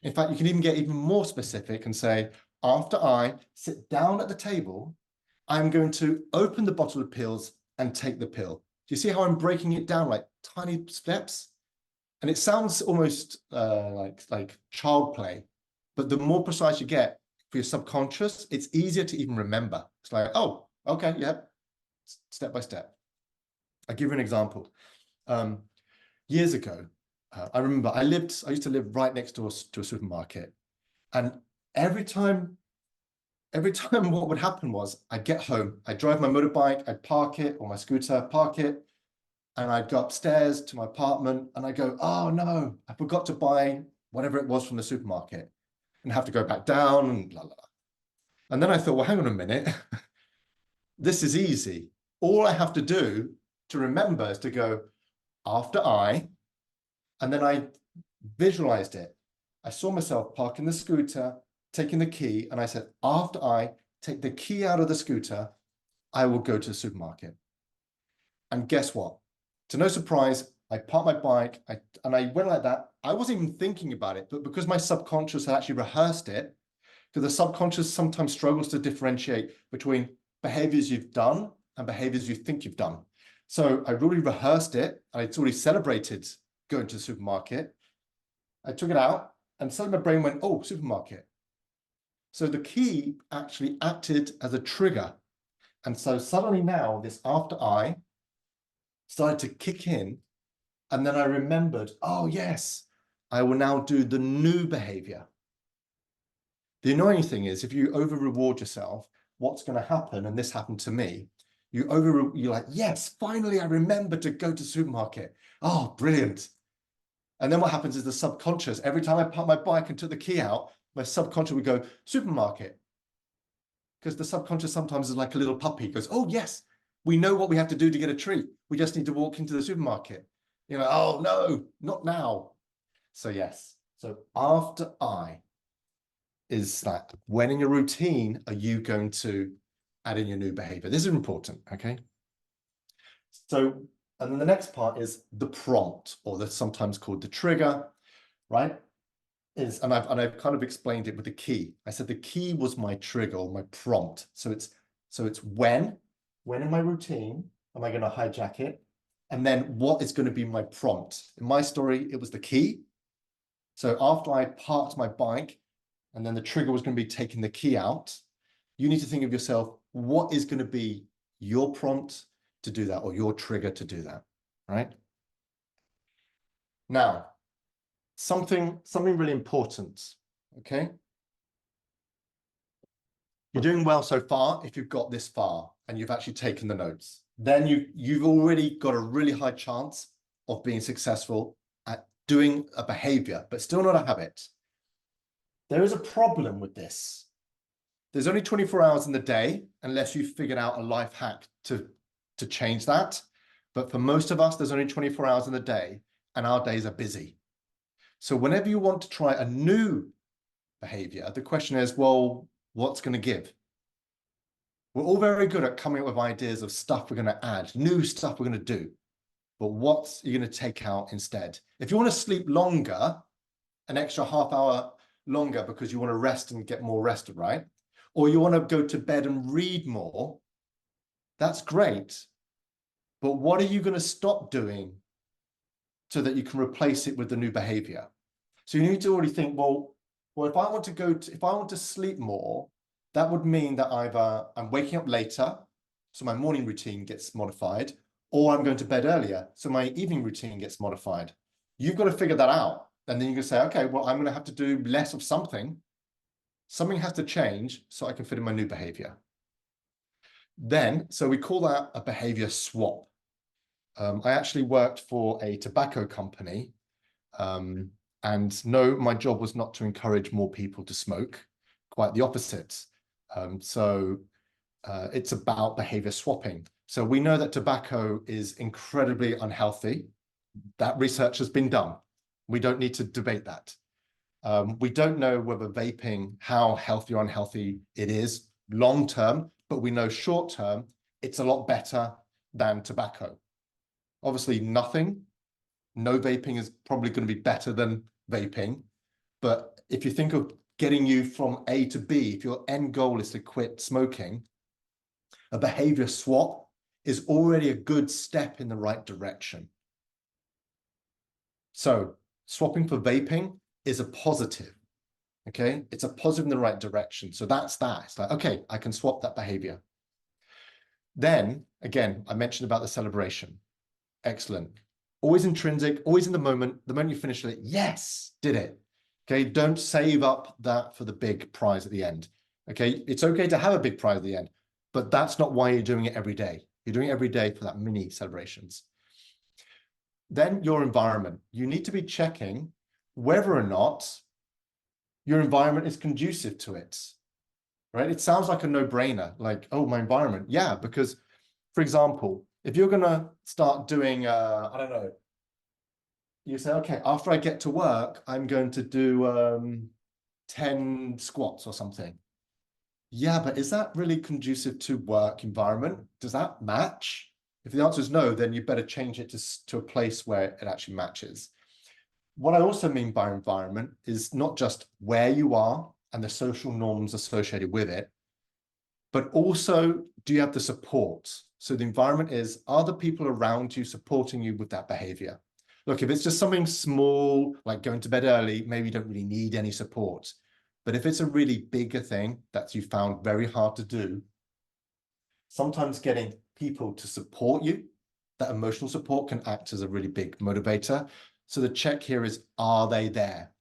In fact, you can even get even more specific and say, after I sit down at the table, I'm going to open the bottle of pills and take the pill. Do you see how I'm breaking it down like tiny steps? And it sounds almost like child play, but the more precise you get for your subconscious, it's easier to even remember. It's like, oh, okay, yeah, step by step. I'll give you an example. Years ago, I remember I used to live right next door to a supermarket. And every time what would happen was I'd get home, I'd drive my motorbike, I'd park it, or my scooter, park it, and I'd go upstairs to my apartment and I go, oh no, I forgot to buy whatever it was from the supermarket, and have to go back down and blah, blah, blah. And then I thought, well, hang on a minute. This is easy. All I have to do to remember is to go after I, and then I visualized it. I saw myself parking the scooter, taking the key, and I said, after I take the key out of the scooter, I will go to the supermarket. And guess what? To no surprise, I parked my bike and I went like that. I wasn't even thinking about it, but because my subconscious had actually rehearsed it, because the subconscious sometimes struggles to differentiate between behaviors you've done and behaviors you think you've done. So I really rehearsed it. I'd already celebrated going to the supermarket. I took it out and suddenly my brain went, oh, supermarket. So the key actually acted as a trigger. And so suddenly now this after I started to kick in. And then I remembered, oh yes, I will now do the new behavior. The annoying thing is if you over reward yourself, what's going to happen, and this happened to me, you're like, yes, finally I remembered to go to the supermarket. Oh, brilliant. And then what happens is the subconscious, every time I park my bike and took the key out, my subconscious would go, supermarket. Because the subconscious sometimes is like a little puppy. It goes, oh, yes, we know what we have to do to get a treat. We just need to walk into the supermarket. You know, oh, no, not now. So yes. So after I. is that when in your routine are you going to add in your new behavior? This is important, okay? So, and then the next part is the prompt, or that's sometimes called the trigger, right? And I've kind of explained it with the key. I said the key was my trigger, or my prompt. So it's when in my routine am I going to hijack it? And then what is going to be my prompt? In my story, it was the key. So after I parked my bike, and then the trigger was going to be taking the key out, you need to think of yourself, what is going to be your prompt to do that, or your trigger to do that, right? Now, something really important, okay? You're doing well so far if you've got this far and you've actually taken the notes. Then you've already got a really high chance of being successful at doing a behavior, but still not a habit. There is a problem with this. There's only 24 hours in the day, unless you've figured out a life hack to change that. But for most of us, there's only 24 hours in the day, and our days are busy. So whenever you want to try a new behavior, the question is, well, what's going to give? We're all very good at coming up with ideas of stuff we're going to add, new stuff we're going to do. But what are you going to take out instead? If you want to sleep longer, an extra half hour longer because you want to rest and get more rested, right? Or you want to go to bed and read more, that's great. But what are you going to stop doing so that you can replace it with the new behavior? So you need to already think, well, if I want to sleep more, that would mean that either I'm waking up later, so my morning routine gets modified, or I'm going to bed earlier, so my evening routine gets modified. You've got to figure that out. And then you can say, okay, well, I'm going to have to do less of something. Something has to change so I can fit in my new behavior. Then, so we call that a behavior swap. I actually worked for a tobacco company. And no, my job was not to encourage more people to smoke, quite the opposite. It's about behavior swapping. So we know that tobacco is incredibly unhealthy. That research has been done. We don't need to debate that. We don't know whether vaping, how healthy or unhealthy it is long term, but we know short term, it's a lot better than tobacco. Obviously, no vaping is probably going to be better than vaping. But if you think of getting you from A to B, if your end goal is to quit smoking, a behavior swap is already a good step in the right direction. So swapping for vaping is a positive, okay? It's a positive in the right direction. So that's that. It's like, okay, I can swap that behavior. Then, again, I mentioned about the celebration. Excellent. Always intrinsic, always in the moment. The moment you finish it, yes, did it. Okay, don't save up that for the big prize at the end. Okay, it's okay to have a big prize at the end, but that's not why you're doing it every day. You're doing it every day for that mini celebrations. Then your environment. You need to be checking whether or not your environment is conducive to it, right? It sounds like a no-brainer, like, oh, my environment. Yeah, because, for example, if you're going to start doing, I don't know, you say, okay, after I get to work, I'm going to do 10 squats or something. Yeah, but is that really conducive to work environment? Does that match? If the answer is no, then you better change it to a place where it actually matches. What I also mean by environment is not just where you are and the social norms associated with it, but also, do you have the support? So the environment is, are the people around you supporting you with that behavior? Look, if it's just something small, like going to bed early, maybe you don't really need any support. But if it's a really bigger thing that you found very hard to do, sometimes getting people to support you, that emotional support can act as a really big motivator. So the check here is, are they there?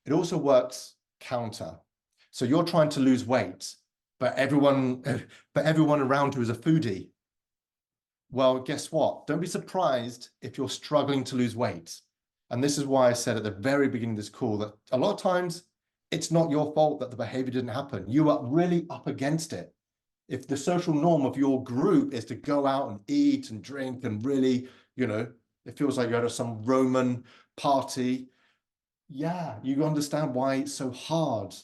It also works counter. So you're trying to lose weight, but everyone around you is a foodie. Well, guess what? Don't be surprised if you're struggling to lose weight. And this is why I said at the very beginning of this call that a lot of times it's not your fault that the behavior didn't happen. You are really up against it. If the social norm of your group is to go out and eat and drink and really, it feels like you're at some Roman party. Yeah, you understand why it's so hard.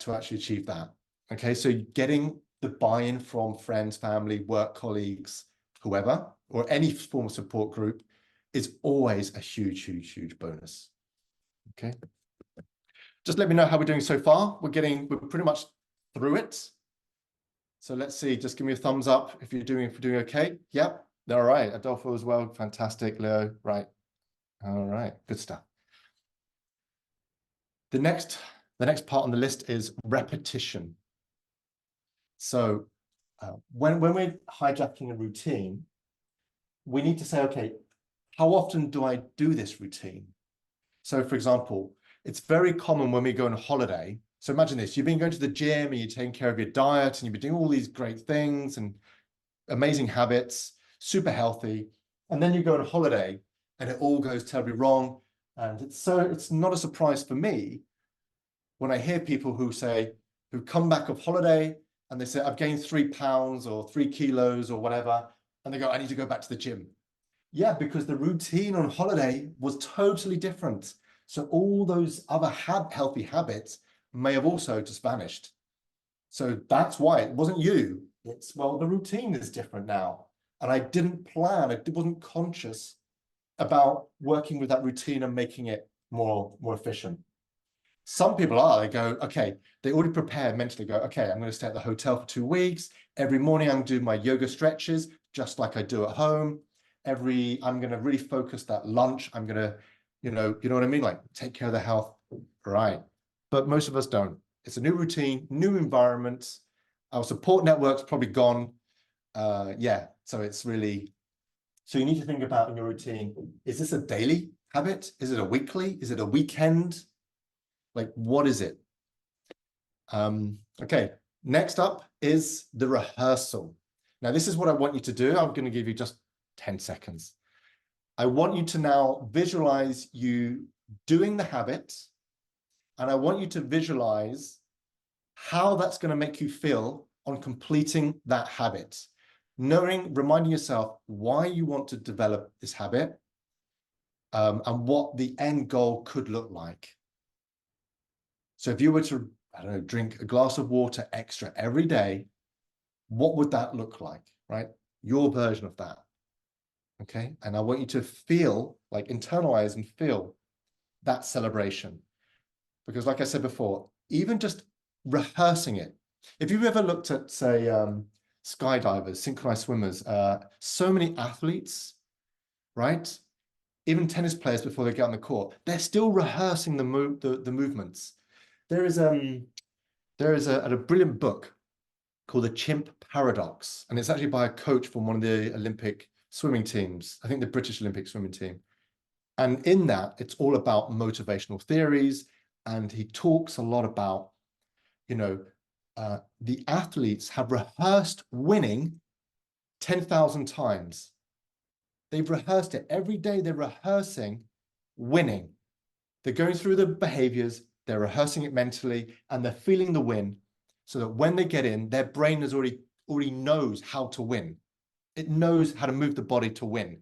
to actually achieve that. Okay, so getting the buy-in from friends, family, work colleagues, whoever, or any form of support group is always a huge, huge, huge bonus. Okay. Just let me know how we're doing so far. We're pretty much through it. So let's see, just give me a thumbs up if you're doing okay. Yep. All right. Adolfo as well. Fantastic. Leo. Right. All right. Good stuff. The next part on the list is repetition. So when we're hijacking a routine, we need to say, okay, how often do I do this routine? So for example, it's very common when we go on holiday. So imagine this, you've been going to the gym and you're taking care of your diet and you've been doing all these great things and amazing habits, super healthy. And then you go on holiday and it all goes terribly wrong. And it's not a surprise for me when I hear people who come back off holiday and they say, I've gained 3 pounds or 3 kilos or whatever. And they go, I need to go back to the gym. Yeah, because the routine on holiday was totally different. So all those other healthy habits may have also just vanished. So that's why it wasn't you. It's, well, the routine is different now. And I didn't plan, I wasn't conscious about working with that routine and making it more efficient. Some people they go, okay, they already prepare mentally, go, okay, I'm going to stay at the hotel for 2 weeks. Every morning I'm doing my yoga stretches, just like I do at home. I'm going to really focus that lunch. I'm going to, you know what I mean? Like take care of the health. Right. But most of us don't. It's a new routine, new environment. Our support network's probably gone. Yeah. So it's really, so you need to think about in your routine, is this a daily habit? Is it a weekly? Is it a weekend? Like, what is it? Okay, next up is the rehearsal. Now, this is what I want you to do. I'm going to give you just 10 seconds. I want you to now visualize you doing the habit, and I want you to visualize how that's going to make you feel on completing that habit. Reminding yourself why you want to develop this habit, and what the end goal could look like. So if you were to, I don't know, drink a glass of water extra every day, what would that look like, right? Your version of that, okay? And I want you to feel, like internalize and feel that celebration. Because like I said before, even just rehearsing it, if you've ever looked at, say, skydivers, synchronized swimmers, so many athletes, right? Even tennis players before they get on the court, they're still rehearsing the movements. There is a brilliant book called The Chimp Paradox, and it's actually by a coach from one of the Olympic swimming teams, I think the British Olympic swimming team. And in that, it's all about motivational theories, and he talks a lot about, the athletes have rehearsed winning 10,000 times. They've rehearsed it. Every day they're rehearsing winning. They're going through the behaviors, they're rehearsing it mentally, and they're feeling the win so that when they get in, their brain has already knows how to win. It knows how to move the body to win.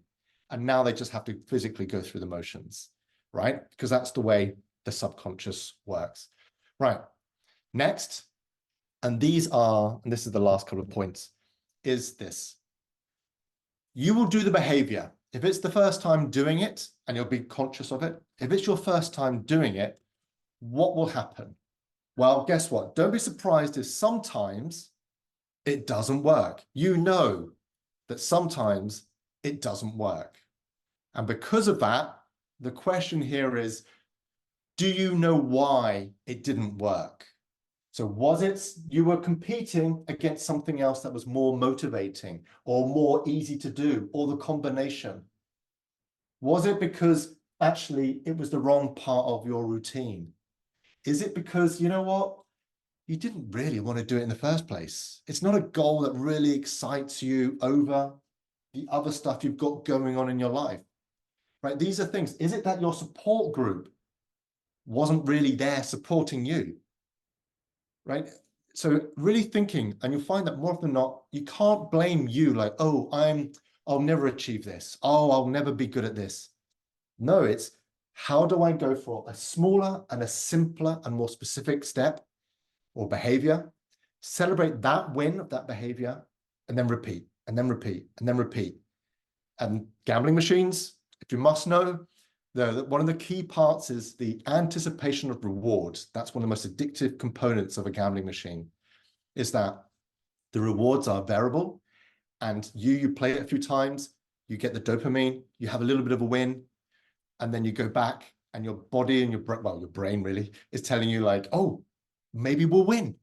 And now they just have to physically go through the motions, right? Because that's the way the subconscious works. Right. Next, and this is the last couple of points, is this. You will do the behavior. If it's the first time doing it and you'll be conscious of it, if it's your first time doing it, what will happen? Well, guess what? Don't be surprised if sometimes it doesn't work. You know that sometimes it doesn't work. And because of that, the question here is, do you know why it didn't work? So was it you were competing against something else that was more motivating or more easy to do, or the combination? Was it because actually it was the wrong part of your routine? Is it because, you know what, you didn't really want to do it in the first place? It's not a goal that really excites you over the other stuff you've got going on in your life, right? These are things. Is it that your support group wasn't really there supporting you, right? So really thinking, and you'll find that more often than not, you can't blame you like, oh, I'll never achieve this. Oh, I'll never be good at this. No, it's how do I go for a smaller and a simpler and more specific step or behavior, celebrate that win of that behavior, and then repeat, and then repeat, and then repeat. And gambling machines, if you must know, one of the key parts is the anticipation of rewards. That's one of the most addictive components of a gambling machine, is that the rewards are variable, and you play it a few times, you get the dopamine, you have a little bit of a win, and then you go back and your body and your brain really is telling you like, oh, maybe we'll win.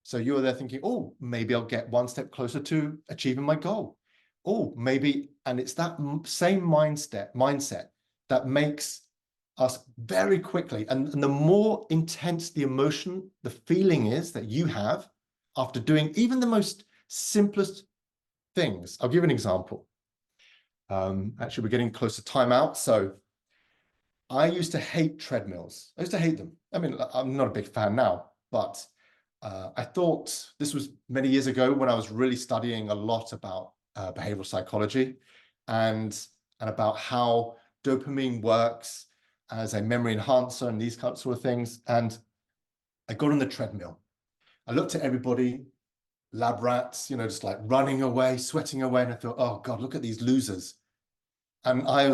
So you're there thinking, oh, maybe I'll get one step closer to achieving my goal. Oh, maybe, and it's that same mindset that makes us very quickly, and the more intense the emotion, the feeling is that you have after doing even the most simplest things. I'll give you an example. Actually, we're getting close to timeout, so I used to hate treadmills. I used to hate them. I mean, I'm not a big fan now, but I thought this was many years ago when I was really studying a lot about behavioral psychology and about how dopamine works as a memory enhancer and these kinds of things. And I got on the treadmill. I looked at everybody, lab rats, you know, just like running away, sweating away. And I thought, oh God, look at these losers. And I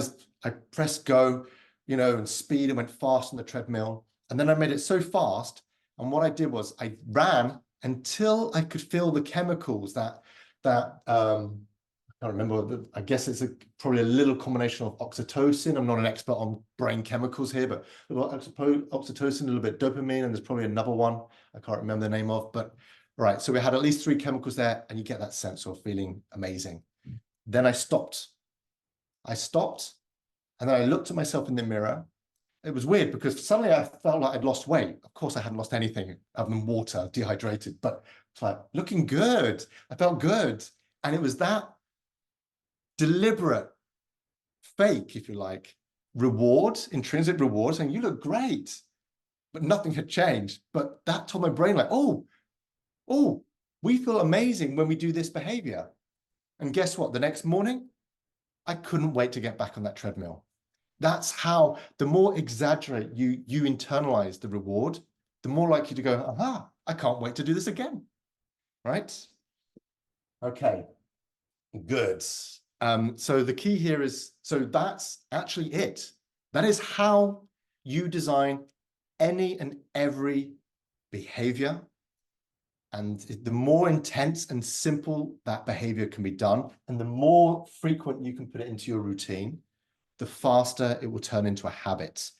pressed go, you know, and speed and went fast on the treadmill. And then I made it so fast. And what I did was I ran until I could feel the chemicals that I can't remember. I guess it's probably a little combination of oxytocin. I'm not an expert on brain chemicals here, but a little oxytocin, a little bit dopamine, and there's probably another one I can't remember the name of. But right, so we had at least 3 chemicals there, and you get that sense of feeling amazing. Then I stopped, and then I looked at myself in the mirror. It was weird because suddenly I felt like I'd lost weight. Of course, I hadn't lost anything other than water, dehydrated, but it's like looking good. I felt good. And it was that deliberate, fake, if you like, reward, intrinsic reward, saying, you look great, but nothing had changed. But that told my brain like, oh, we feel amazing when we do this behavior. And guess what? The next morning, I couldn't wait to get back on that treadmill. That's how, the more exaggerate you internalize the reward, the more likely to go, aha, I can't wait to do this again, right? Okay, good. So the key here is, so that's actually it. That is how you design any and every behavior. And the more intense and simple that behavior can be done, and the more frequent you can put it into your routine, the faster it will turn into a habit.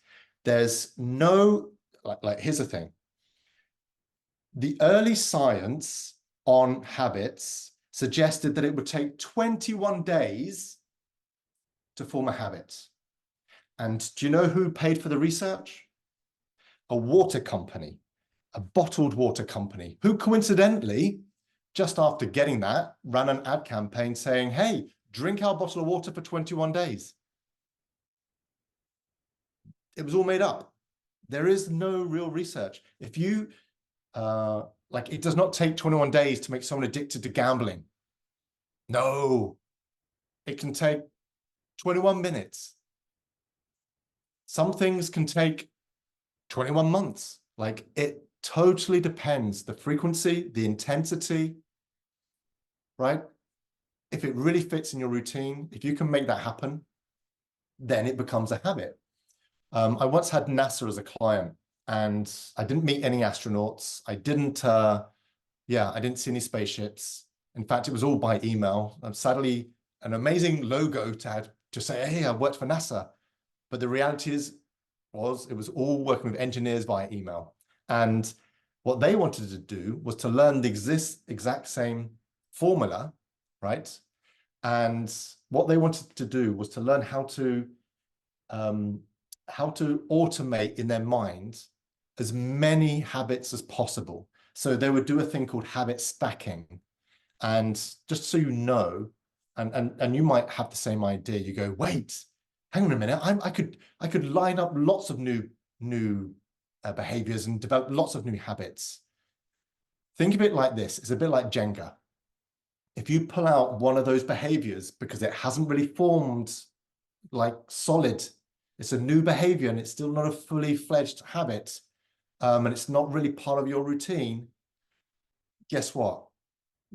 There's no, here's the thing. The early science on habits suggested that it would take 21 days to form a habit. And do you know who paid for the research? A water company, a bottled water company, who coincidentally, just after getting that, ran an ad campaign saying, hey, drink our bottle of water for 21 days. It was all made up. There is no real research. If you, it does not take 21 days to make someone addicted to gambling. No, it can take 21 minutes. Some things can take 21 months. Like, it totally depends, the frequency, the intensity, right? If it really fits in your routine, if you can make that happen, then it becomes a habit. I once had NASA as a client, and I didn't meet any astronauts. I didn't see any spaceships. In fact, it was all by email. Sadly, an amazing logo to say, hey, I worked for NASA. But the reality it was all working with engineers via email. And what they wanted to do was to learn the exact same formula, right? And what they wanted to do was to learn how to automate in their minds as many habits as possible. So they would do a thing called habit stacking. And just so you know, and you might have the same idea, you go, wait, hang on a minute, I could line up lots of new behaviors and develop lots of new habits. Think of it like this. It's a bit like Jenga. If you pull out one of those behaviors because it hasn't really formed like solid, it's a new behavior and it's still not a fully fledged habit, and it's not really part of your routine, guess what?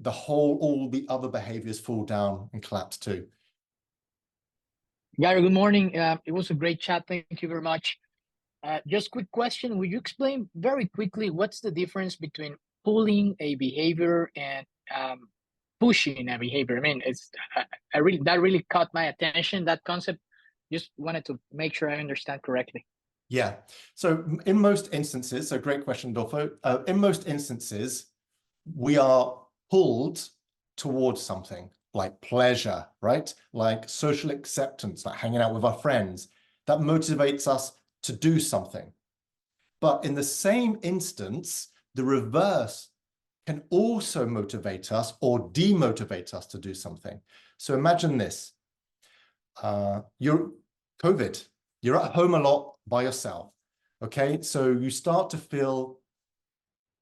All the other behaviors fall down and collapse too. Gary, good morning. It was a great chat. Thank you very much. Just quick question. Would you explain very quickly what's the difference between pulling a behavior and pushing a behavior? I mean, that really caught my attention, that concept. Just wanted to make sure I understand correctly. Yeah. So in most instances, so great question, Dolfo. In most instances, we are pulled towards something like pleasure, right? Like social acceptance, like hanging out with our friends. That motivates us to do something. But in the same instance, the reverse can also motivate us or demotivate us to do something. So imagine this. You're COVID. You're at home a lot by yourself. Okay, so you start to feel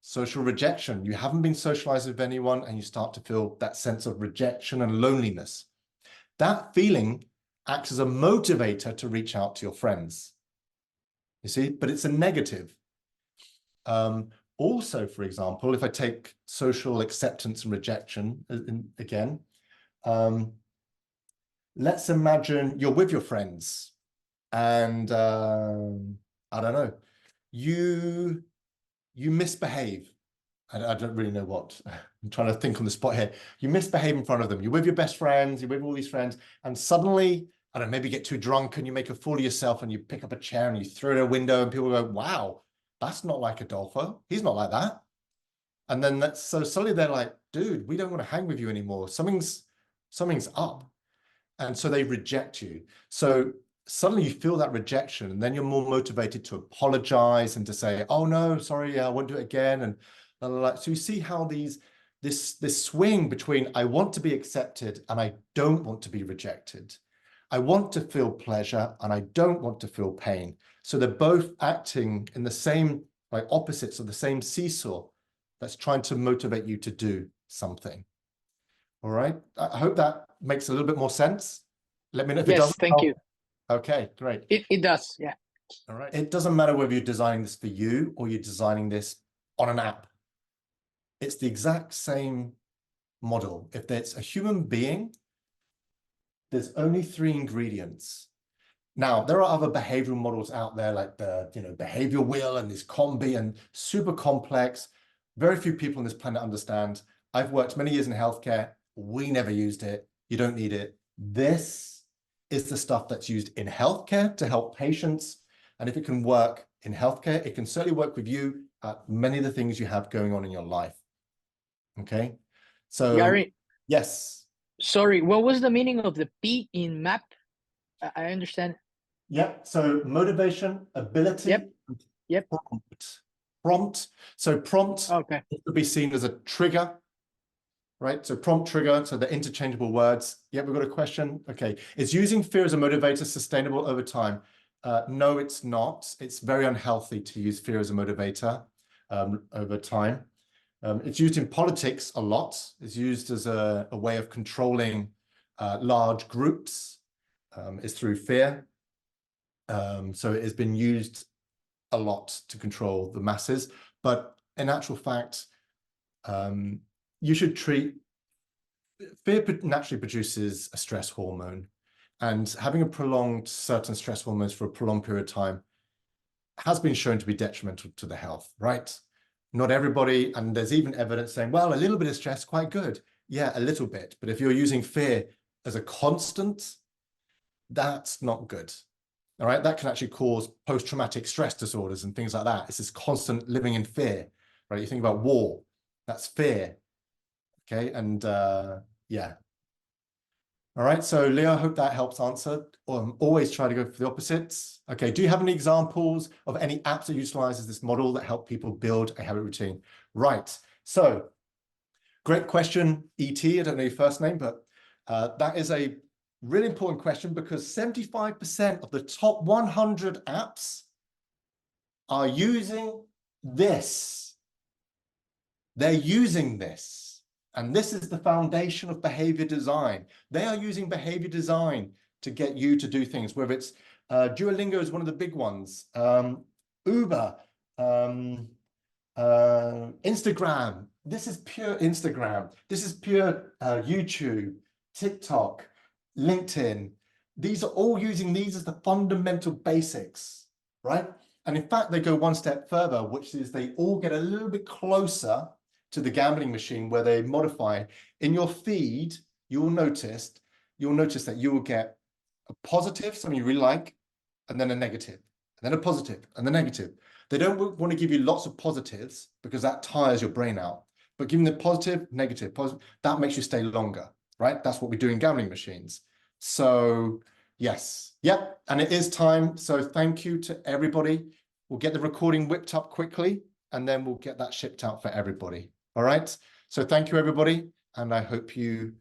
social rejection. You haven't been socialized with anyone, and you start to feel that sense of rejection and loneliness. That feeling acts as a motivator to reach out to your friends. You see, but it's a negative. Also, for example, if I take social acceptance and rejection again, let's imagine you're with your friends and I don't know, you misbehave. I don't really know what. I'm trying to think on the spot here. You misbehave in front of them. You're with your best friends, you're with all these friends, and suddenly, I don't know, maybe you get too drunk and you make a fool of yourself and you pick up a chair and you throw it out a window and people go, wow, that's not like Adolfo. He's not like that. And then so suddenly they're like, dude, we don't want to hang with you anymore. Something's up. And so they reject you. So suddenly you feel that rejection, and then you're more motivated to apologize and to say, oh no, sorry, I won't do it again. And blah, blah, blah. So you see how this swing between I want to be accepted and I don't want to be rejected. I want to feel pleasure and I don't want to feel pain. So they're both acting in the same, like opposites of the same seesaw that's trying to motivate you to do something. All right. I hope that makes a little bit more sense. Let me know if it doesn't. Thank you. Okay, great. It does, yeah. All right. It doesn't matter whether you're designing this for you or you're designing this on an app. It's the exact same model. If it's a human being, there's only 3 ingredients. Now, there are other behavioral models out there like the behavior wheel and this combi and super complex. Very few people on this planet understand. I've worked many years in healthcare. We never used it. You don't need it. This is the stuff that's used in healthcare to help patients. And if it can work in healthcare, it can certainly work with you at many of the things you have going on in your life. Okay. So, Gary, yes. Sorry, what was the meaning of the P in MAP? I understand. Yep. So motivation, ability, Yep. Prompt. So prompt Okay. could be seen as a trigger, right? So prompt, trigger, so they're interchangeable words. Yep, we've got a question. Okay. Is using fear as a motivator sustainable over time? No, it's not. It's very unhealthy to use fear as a motivator over time. It's used in politics a lot. It's used as a way of controlling large groups. Is through fear. So it has been used a lot to control the masses. But in actual fact, you should treat fear naturally produces a stress hormone, and having a prolonged certain stress hormones for a prolonged period of time has been shown to be detrimental to the health, right? Not everybody, and there's even evidence saying, well, a little bit of stress, quite good. Yeah, a little bit. But if you're using fear as a constant, that's not good. All right, that can actually cause post-traumatic stress disorders and things like that. It's this constant living in fear, right? You think about war, that's fear. Okay, and yeah. All right, so Leo, I hope that helps answer. Always try to go for the opposites. Okay, do you have any examples of any apps that utilizes this model that help people build a habit routine? Right, so great question, E.T. I don't know your first name, but that is a really important question because 75% of the top 100 apps are using this. They're using this. And this is the foundation of behavior design. They are using behavior design to get you to do things, whether it's Duolingo is one of the big ones, Uber, Instagram. This is pure Instagram. This is pure YouTube, TikTok, LinkedIn. These are all using these as the fundamental basics, right? And in fact, they go one step further, which is they all get a little bit closer to the gambling machine, where they modify. In your feed, you'll notice that you will get a positive, something you really like, and then a negative, and then a positive, and the negative. They don't want to give you lots of positives because that tires your brain out. But giving the positive, negative, positive, that makes you stay longer, right? That's what we do in gambling machines. So yes, yep, and it is time. So thank you to everybody. We'll get the recording whipped up quickly, and then we'll get that shipped out for everybody. All right. So thank you, everybody, and I hope you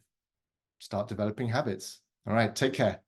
start developing habits. All right. Take care.